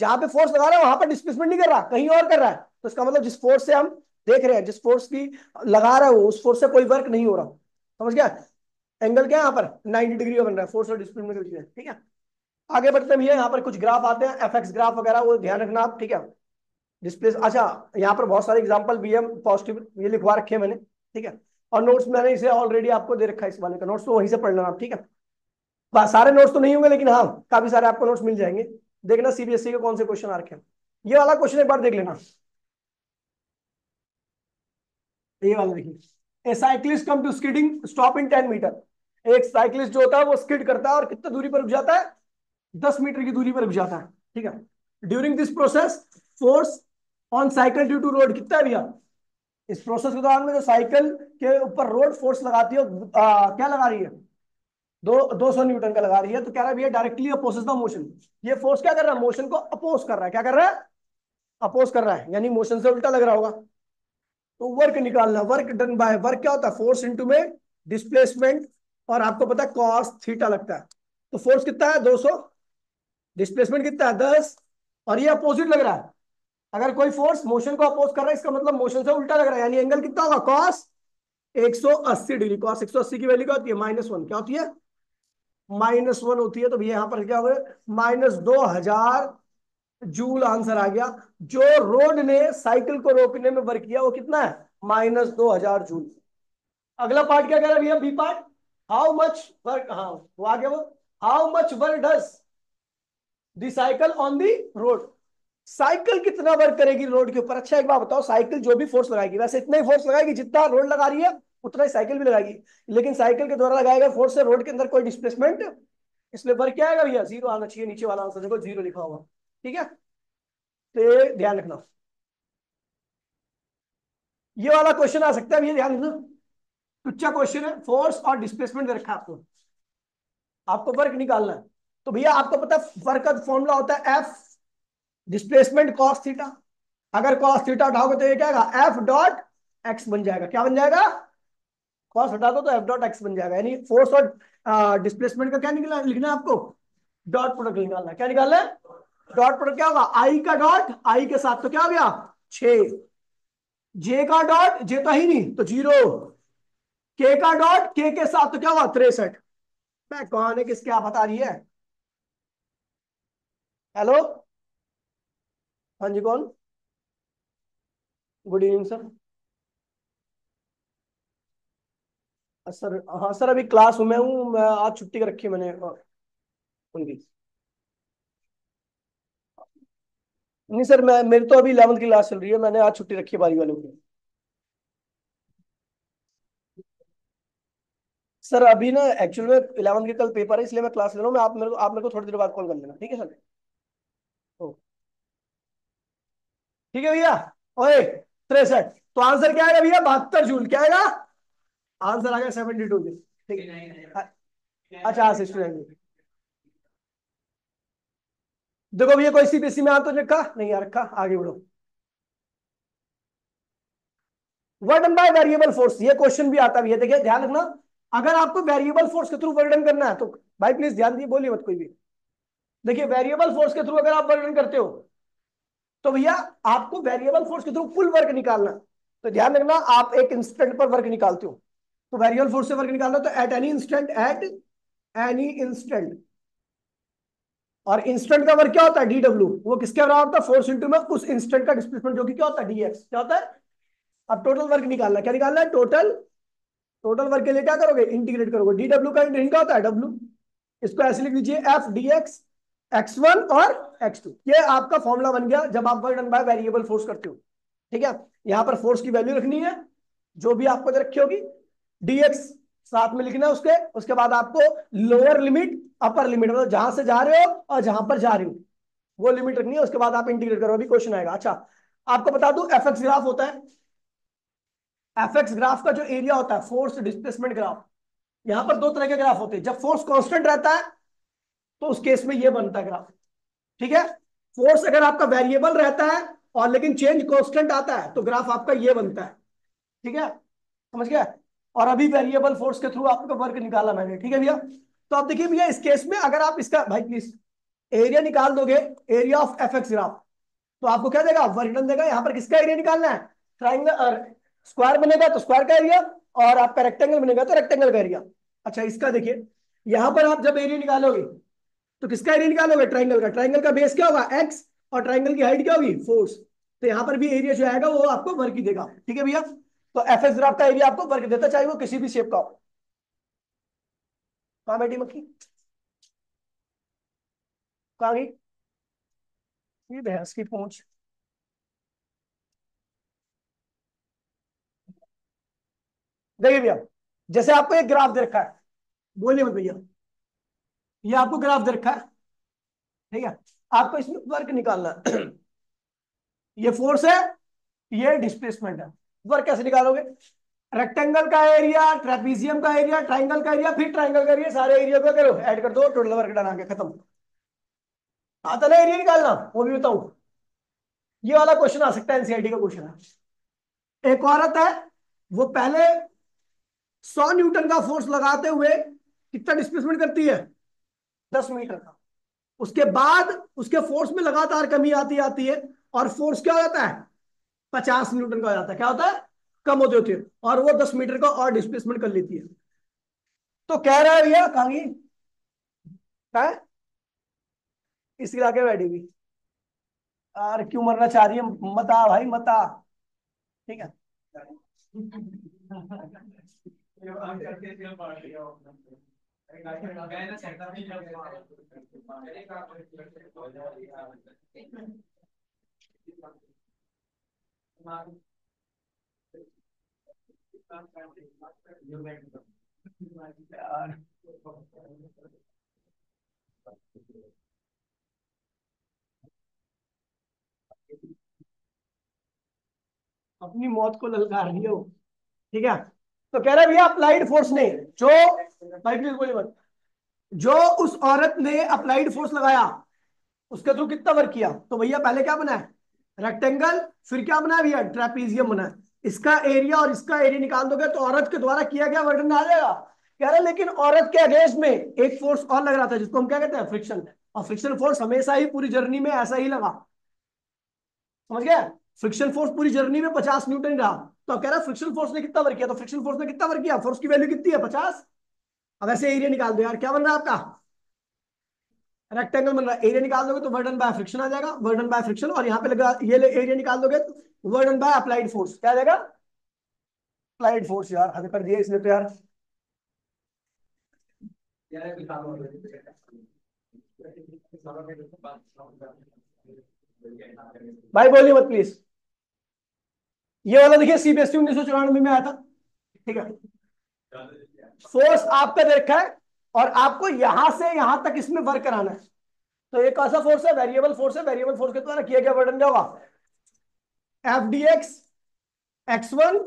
A: जहां पे फोर्स लगा रहा है वहां पर डिस्प्लेसमेंट नहीं कर रहा, कहीं और कर रहा है। तो इसका मतलब जिस फोर्स से हम देख रहे हैं, जिस फोर्स की लगा रहा है वो, उस फोर्स से कोई वर्क नहीं हो रहा। समझ गया, एंगल क्या है यहाँ पर 90 डिग्री का बन रहा है, फोर्स और डिस्प्लेसमेंट के बीच में। ठीक है, आगे बढ़ते हैं भैया, यहाँ पर कुछ ग्राफ आते हैं, एफ एक्स ग्राफ वगैरह, वो ध्यान रखना आप। ठीक है, डिस्प्लेस, अच्छा, यहाँ पर बहुत सारे एग्जांपल भी है पॉजिटिव, ये लिखवा रखे हैं मैंने। ठीक है, और नोट्स मैंने इसे ऑलरेडी आपको दे रखा है, इस वाले का नोट्स तो वहीं से पढ़ लेना आप। ठीक है, सारे नोट्स तो नहीं होंगे लेकिन हाँ काफी सारे आपको नोट्स मिल जाएंगे। देखना सीबीएसई के कौन से क्वेश्चन आ रखे हैं। ये वाला क्वेश्चन एक बार देख लेना, ये वाला देखिए, a cyclist come to skidding stop in 10 metre. एक साइक्लिस्ट जो होता है वो स्किड करता है और कितनी दूरी पर रुक जाता है, 10 मीटर की दूरी पर रुक जाता है। ठीक है, during this process force on cycle due to road कितना है भैया, इस प्रोसेस के दौरान में जो साइकिल के ऊपर रोड फोर्स लगाती है क्या लगा रही है, 200 न्यूटन का लगा रही है। तो कह रहा है भैया डायरेक्टली अपोजेस द मोशन, ये फोर्स क्या कर रहा है, मोशन को अपोज कर रहा है। क्या कर रहा है, अपोज कर रहा है, यानी मोशन से उल्टा लग रहा होगा। तो वर्क निकालना, वर्क डन बाय, वर्क क्या होता है, फोर्स इनटू में डिस्प्लेसमेंट, और आपको पता है कॉस थीटा लगता है। तो फोर्स कितना है 200, डिस्प्लेसमेंट कितना है 10, और ये अपोजिट लग रहा है। अगर कोई फोर्स मोशन को अपोज कर रहा है, इसका मतलब मोशन से उल्टा लग रहा है, यानी एंगल कितना होगा, कॉस 180 डिग्री। कॉस 180 की वैल्यू क्या होती है, -1, क्या होती है, -1 होती है। तो भैया यहाँ पर क्या हो गया, -2000 जूल आंसर आ गया। जो रोड ने साइकिल को रोकने में वर्क किया वो कितना है, -2000 जूल। अगला पार्ट क्या कह रहा है भैया, B part, how much work, हाँ वो आ गया वो, how much work does the cycle on the road, cycle कितना वर्क करेगी रोड के ऊपर। अच्छा, एक बात बताओ, साइकिल जो भी फोर्स लगाएगी वैसे इतना ही फोर्स लगाएगी जितना रोड लगा रही है, उतना ही साइकिल भी लगाएगी। लेकिन साइकिल के द्वारा लगाएगा फोर्स से रोड के अंदर कोई डिस्प्लेसमेंट इसमें वर्क क्या आएगा भैया, जीरो आना चाहिए, नीचे वाला आंसर देखो जीरो लिखा हुआ। ठीक है, तो ये ध्यान रखना। ये वाला क्वेश्चन आ सकता है, ये ध्यान रखना, टुच्चा क्वेश्चन है, फोर्स और डिस्प्लेसमेंट दे रखा है आपको, आपको वर्क निकालना है। तो भैया आपको पता है वर्क का फॉर्मूला होता है एफ डिस्प्लेसमेंट कॉस थीटा। अगर कॉस थीटा उठाओगे तो ये क्या आएगा, एफ डॉट एक्स बन जाएगा। क्या बन जाएगा, कॉस हटा दो तो एफ डॉट एक्स बन जाएगा। यानी फोर्स और डिस्प्लेसमेंट का क्या निकला लिखना है आपको, डॉट प्रोडक्ट निकालना है। क्या निकालना है, डॉट प्रोडक्ट। क्या होगा, आई का डॉट आई के साथ तो क्या हो गया 6, जे का डॉट जे तो ही नहीं तो जीरो, के का डॉट के साथ तो क्या हुआ 63। मैं कौन है किसके, आप बता रही है। हेलो, हाँ जी कौन, गुड इवनिंग सर। सर हाँ सर, अभी क्लास में हूँ मैं, आज छुट्टी कर रखी है मैंने उनकी। नहीं सर, मैं मेरी तो अभी 11th की क्लास चल रही है, मैंने आज छुट्टी रखी है बारी वालों की। सर अभी ना एक्चुअल में 11th के कल पेपर है, इसलिए मैं क्लास ले रहा हूँ। मैं आप मेरे को थोड़ी देर बाद कॉल कर लेना, ठीक है सर। ओ, ठीक है भैया। ओए 63, तो आंसर क्या आएगा भैया, 72 जूल। क्या आएगा, आंसर आ गया 72 जी। ठीक है, अच्छा हाँ स्टूडेंट। देखो भैया कोई सीबीएसई में आ तो रखा नहीं, आ रखा, आगे बढ़ो। Work done by variable force, ये क्वेश्चन भी आता है भैया, देखिए ध्यान रखना। अगर आपको वेरिएबल फोर्स के थ्रू वर्क डन करना है तो भाई प्लीज ध्यान दिए, बोलिए मत कोई भी। देखिए वेरिएबल फोर्स के थ्रू अगर आप वर्क डन करते हो तो भैया आपको वेरिएबल फोर्स के थ्रू कुल वर्क निकालना है। तो ध्यान रखना, आप एक इंस्टेंट पर वर्क निकालते हो, तो वेरिएबल फोर्स से वर्क निकालना, तो at any instant, at any instant. और इंस्टेंट का वर्क क्या होता है, डी डब्ल्यू, वो किसके बराबर होता है, फोर्स इंटू में उस इंस्टेंट का डिस्प्लेसमेंट जो कि क्या होता है, डीएक्स। क्या होता है, अब टोटल वर्क निकालना है। क्या निकालना है, टोटल। टोटल वर्क के लिए क्या करोगे, इंटीग्रेट करोगे, डी डब्ल्यू का इंटीग्रेट क्या होता है, डब्ल्यू। इसको ऐसे लिख लीजिए, एफ डी एक्स, x1 और x2। ये आपका फॉर्मूला बन गया जब आप work done by variable force करते हो। ठीक है, यहां पर फोर्स की वैल्यू रखनी है जो भी आपको दे रखी होगी, dx साथ में लिखना है उसके बाद आपको लोअर लिमिट अपर लिमिट, मतलब जहां से जा रहे हो और जहां पर जा रहे हो वो लिमिट रखनी है। उसके बाद आप इंटीग्रेट करो, अभी क्वेश्चन आएगा। अच्छा आपको बता दूं, एफ ग्राफ होता है, एफ ग्राफ का जो एरिया होता है, फोर्स डिस्प्लेसमेंट ग्राफ। यहां पर दो तरह के ग्राफ होते हैं, जब फोर्स कांस्टेंट रहता है तो उस केस में ये बनता है ग्राफ। ठीक है, फोर्स अगर आपका वेरिएबल रहता है और लेकिन चेंज कांस्टेंट आता है तो ग्राफ आपका ये बनता है। ठीक है, समझ गया। और अभी वेरिएबल फोर्स के थ्रू आपका वर्क निकाला मैंने, ठीक है भैया। तो आप देखिए भैया, इस केस में अगर आप इसका भाई प्लीज एरिया निकाल दोगे, area of F x graph, तो आपको क्या देगा, वर्क डन देगा। यहां पर किसका एरिया निकालना है, ट्राइंगल और स्क्वायर बनेगा तो स्क्वायर का एरिया, और आपका रेक्टेंगल बनेगा तो रेक्टेंगल का एरिया। अच्छा इसका देखिए, यहां पर आप जब एरिया निकालोगे तो किसका एरिया निकालोगे, ट्राइंगल का। ट्राइंगल का बेस क्या होगा, एक्स, और ट्राइंगल की हाइट क्या होगी, फोर्स। तो यहां पर भी एरिया जो आएगा वो आपको वर्क ही देगा। ठीक है भैया, तो एफ एस ग्राफ का एरिया आपको वर्क देता है, चाहे वो किसी भी शेप का हो। कहाँ बैठी मक्खी, कहाँ गई, ये भैंस की पूंछ। देखिए भैया, जैसे आपको एक ग्राफ दे रखा है, बोलिए मत भैया, ये आपको ग्राफ दे रखा है, ठीक है, आपको इसमें वर्क निकालना है। ये फोर्स है, ये डिस्प्लेसमेंट है। वर्क कैसे निकालोगे, रेक्टेंगल का एरिया, ट्रेपीजियम का एरिया, ट्राइंगल का एरिया, फिर ट्राइंगल का एरिया, सारे एरिया को करो ऐड कर दो, टोटल वर्क डन आ गया, खत्म। आता ना एरिया निकालना, वो भी बताऊं। ये वाला क्वेश्चन आ सकता है, एनसीईआरटी का क्वेश्चन है। एक औरत है, वो पहले 100 न्यूटन का फोर्स लगाते हुए कितना डिस्प्लेसमेंट करती है, 10 मीटर का। उसके बाद उसके फोर्स में लगातार कमी आती आती है, और फोर्स क्या हो जाता है, 50 न्यूटन का हो जाता है। क्या होता है, कम होते होते, और वो 10 मीटर का और डिस्प्लेसमेंट कर लेती है। तो कह रहा है भैया कहाँ गई, कहाँ है, इस इलाके में बैठी हुई। यार क्यों मरना चाह रही है, मता भाई मता। ठीक है, यार अपनी मौत को ललकार रही हो। ठीक है, तो कह रहा है भैया अप्लाइड फोर्स ने जो, भाई प्लीज बोलिए मत, जो उस औरत ने अप्लाइड फोर्स लगाया उसके थ्रू कितना वर्क किया, तो भैया पहले क्या बना है, रेक्टेंगल, फिर क्या बना है भैया, ट्रेपीजियम बना है। इसका एरिया और इसका एरिया निकाल दोगे तो औरत के द्वारा किया गया वर्क आ जाएगा। कह रहा है लेकिन औरत के अगेंस्ट में एक फोर्स और लग रहा था जिसको हम क्या कहते हैं, फ्रिक्शन। और फ्रिक्शन फोर्स हमेशा ही पूरी जर्नी में ऐसा ही लगा, समझ गया। फ्रिक्शन फोर्स पूरी जर्नी में 50 न्यूटन रहा। तो अब कह रहा है फ्रिक्शन फोर्स ने कितना वर्क किया, तो फ्रिक्शन फोर्स ने कितना वर्क किया, फोर्स की वैल्यू कितनी है, 50। अब ऐसे एरिया निकाल दो यार, क्या बन रहा है आपका, रेक्टेंगल बन रहा है। एरिया निकाल दोगे तो वर्डन बाय फ्रिक्शन आ जाएगा, वर्डन बाय फ्रिक्शन, और यहाँ पे लगा ये एरिया निकाल दोगे तो वर्डन बाय अप्लाइड फोर्स क्या आ जाएगा, अप्लाइड फोर्स। यार हद कर दिया इसने तो यार। भाई बोलिए मत प्लीज। ये वाला देखिए सीबीएसई 1994 में आया था। ठीक है, फोर्स आपका दे रखा है और आपको यहां से यहां तक इसमें वर्क कराना है। तो एक ऐसा फोर्स है, वेरिएबल फोर्स है, वेरिएबल फोर्स के द्वारा किया गया वर्डन क्या होगा, एफ डी एक्स, x1,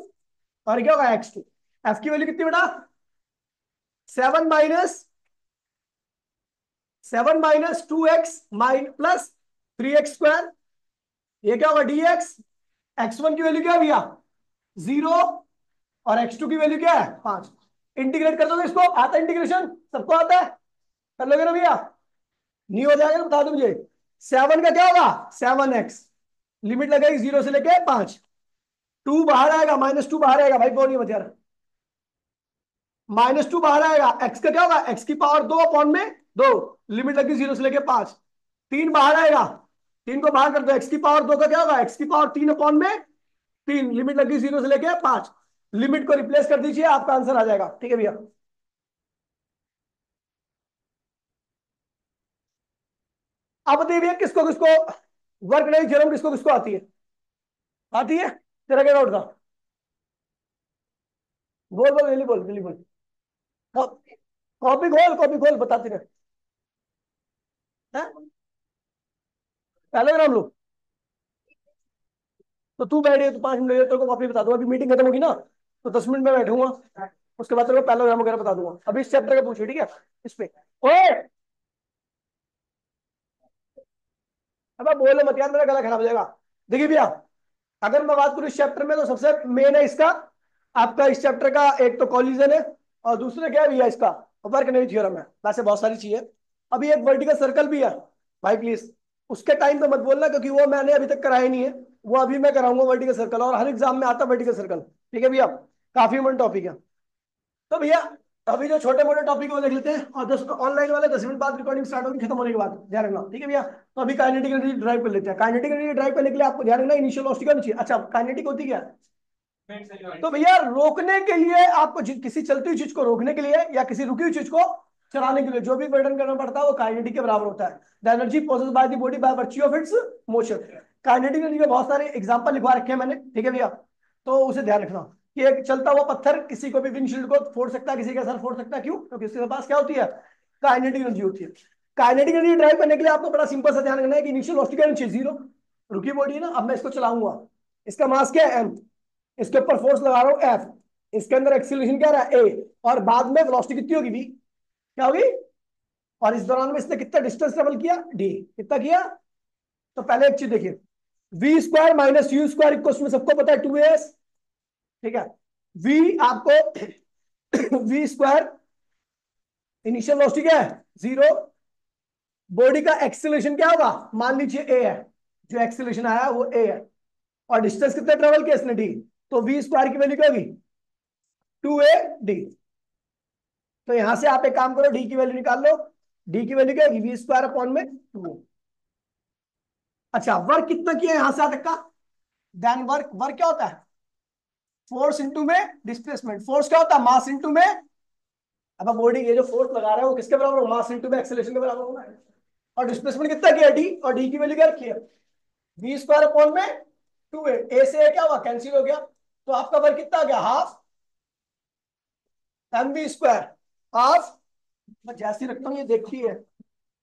A: और क्या होगा x2। एफ की वैल्यू कितनी बेटा, 7 minus 2x mine plus 3x square. ये क्या होगा dx। x1 की वैल्यू क्या है भैया, 0, और x2 की वैल्यू क्या है, 5। इंटीग्रेट कर दोगे इसको, आता है इंटीग्रेशन, सबको आता है, कर लोगे ना भैया, नहीं हो जाएगा तो बता दो मुझे। 7 का क्या होगा, 7x, लिमिट लगेगी 0 से लेके 5। 2 बाहर आएगा, -2 बाहर आएगा, भाई बोलिए मत यार, -2 बाहर आएगा। x का क्या होगा, x की पावर 2 अपॉन में 2, लिमिट लगी 0 से लेके 5। 3 बाहर आएगा, 3 को बाहर कर दो, x की पावर 2 का क्या होगा, x की पावर 3 अपॉन में 3, लिमिट लगी 0 से लेके 5। लिमिट को रिप्लेस कर दीजिए, आपका आंसर आ जाएगा। ठीक है भैया, अब बताइए भैया किसको किसको वर्क नहीं थ्योरम किसको किसको आती है, आती है, तेरा क्या डाउट था, बोल बोल जल्दी बोल, जल्दी बोल। कॉपी खोल बताते रहे हैं? पैराग्राम लो, तो तू बैठे तो 5 मिनट तेरे को कॉपी बता दूंगा, अभी मीटिंग खत्म होगी ना, तो 10 मिनट में बैठूंगा, उसके बाद तेरे को पैराग्राम वगैरह बता दूंगा। अभी इस चैप्टर का पूछिए, ठीक है, इस पे। ओए, अब बोलो मत यार, मेरा गला खराब हो जाएगा। देखिए भैया, अगर मैं बात करूं इस चैप्टर में तो सबसे मेन है इसका, आपका इस चैप्टर का एक तो कॉलिजन है, और दूसरा क्या है भैया इसका, वर्क नहीं थ्योरम है। वैसे बहुत सारी चीजें, अभी एक वर्टिकल सर्कल भी है, भाई प्लीज उसके टाइम पे मत बोलना, क्योंकि वो मैंने अभी तक कराया नहीं है, वो अभी मैं कराऊंगा वर्टिकल सर्कल, और हर एग्जाम में आता है वर्टिकल सर्कल। ठीक है भैया, काफी इंपॉर्टेंट टॉपिक है। तो भैया अभी जो छोटे मोटे टॉपिक वो देख लेते हैं, और 10 ऑनलाइन वाले 10 मिनट बाद रिकॉर्डिंग स्टार्ट होगी, खत्म होने के बाद, ध्यान रखना। ठीक है भैया, तो अभी काइनेटिक एनर्जी ड्राइव कर लेते हैं। काइनेटिक एनर्जी ड्राइव करने के लिए आपको ध्यान रखना इनिशियल वेलोसिटी का नीचे। अच्छा, काइनेटिक होती क्या है, तो भैया रोकने के लिए आपको किसी चलती हुई चीज को रोकने के लिए या किसी रुकी हुई चीज को चलाने के लिए जो भी वर्णन करना पड़ता है वो काइनेटिक के बराबर होता है। The energy possessed by the body by virtue of its motion. Kinetic energy के बहुत सारे एग्जांपल लिखवा रखे हैं मैंने, ठीक है भैया, तो उसे ध्यान रखना कि एक चलता हुआ पत्थर किसी को भी विंडशील्ड को फोड़ सकता है, किसी का सर फोड़ सकता है, क्यों, क्योंकि उसके पास क्या होती है, काइनेटिक एनर्जी होती है। काइनेटिक एनर्जी ड्राइव करने के लिए आपको बड़ा सिंपल सा ध्यान रखना है कि इनिशियल वेलोसिटी क्या नीचे 0, रुकी बॉडी है ना, अब मैं इसको चलाऊंगा, इसका मास क्या है m, इसके ऊपर फोर्स लगा रहा हूं F, इसके अंदर एक्सीलरेशन क्या रहा है A, और बाद में वेलोसिटी कितनी होगी V, क्या होगी, और इस दौरान में इसने कितना डिस्टेंस ट्रेवल किया D, कितना किया। तो पहले एक चीज देखिए, v square minus u square equal में सबको पता है 2as। ठीक है, v आपको वी स्क्वायर, इनिशियल वेलोसिटी क्या है 0, बॉडी का एक्सीलरेशन क्या होगा, मान लीजिए A है, जो एक्सीलरेशन आया वो A है, और डिस्टेंस कितना ट्रेवल किया इसने D, तो वी स्क्वायर की वैल्यू क्या होगी 2a d। तो यहां से आप एक काम करो, डी की वैल्यू निकाल लो, डी की वैल्यू क्या होगी वी स्क्वायर अपॉन में 2। अच्छा, वर्क कितना किया यहां से तक का, देन वर्क, वर्क क्या होता है, फोर्स इंटू में डिस्प्लेसमेंट। फोर्स क्या होता है, मास इंटू में, अब बॉडी ये जो फोर्स लगा रहा है वो किसके बराबर होगा, मास इंटू में एक्सेलरेशन के बराबर होगा। और डिस्प्लेसमेंट कितना किया डी, और डी की वैल्यू क्या रखी है वी स्क्वायर अपॉन में 2a। ए से a क्या हुआ, कैंसिल हो गया, तो आपका वर्क कितना आ गया, half m v square, half, मैं जैसी रखता हूँ ये देखती है,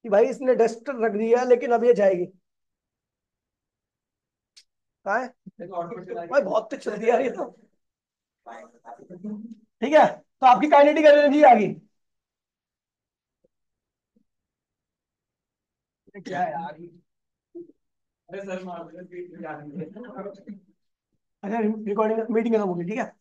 A: कि भाई इसने डस्ट रख दिया लेकिन अब ये जाएगी। कहाँ है भाई? बहुत तेज चल दिया ये तो। ठीक है, तो आपकी काइनेटिक एनर्जी आ गई। क्या है यार? अच्छा, रिकॉर्डिंग मीटिंग खत्म हो गई, ठीक है।